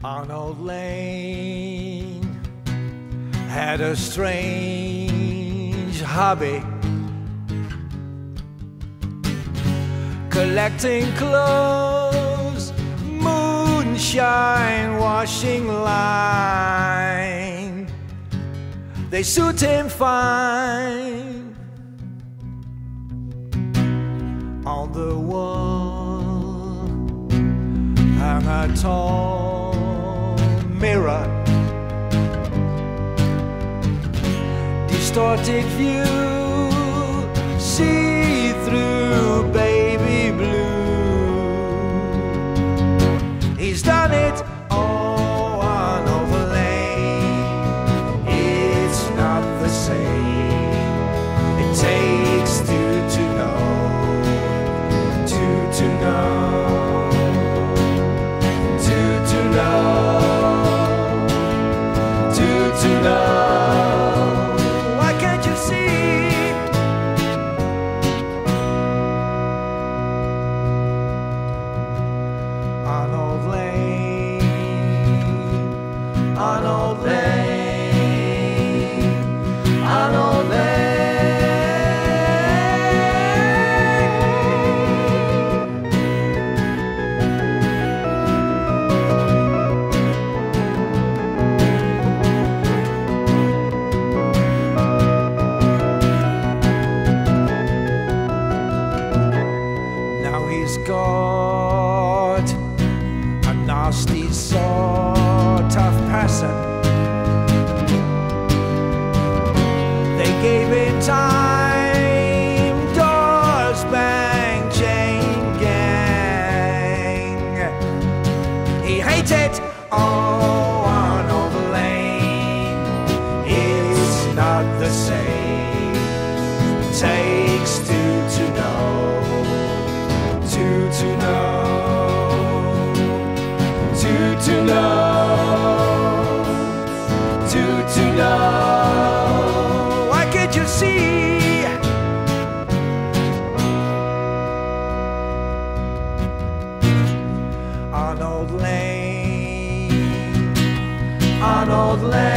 Arnold Lane had a strange hobby, collecting clothes, moonshine, washing line. They suit him fine. On the wall hung a tall mirror, distorted view, see through baby blue. He's done it all on Arnold Lane. It's not the same. It takes two to know, two to know, two to know, two to know. Why can't you see? Arnold Lane, Arnold Lane, Arnold Lane. Now he's got a nasty sort of person. They gave him time, doors bang, chain gang. He hated all on Arnold Lane. It's not the same. Takes two to know, two to know, two to know, two to know. Why can't you see? Arnold Lane, Arnold Lane.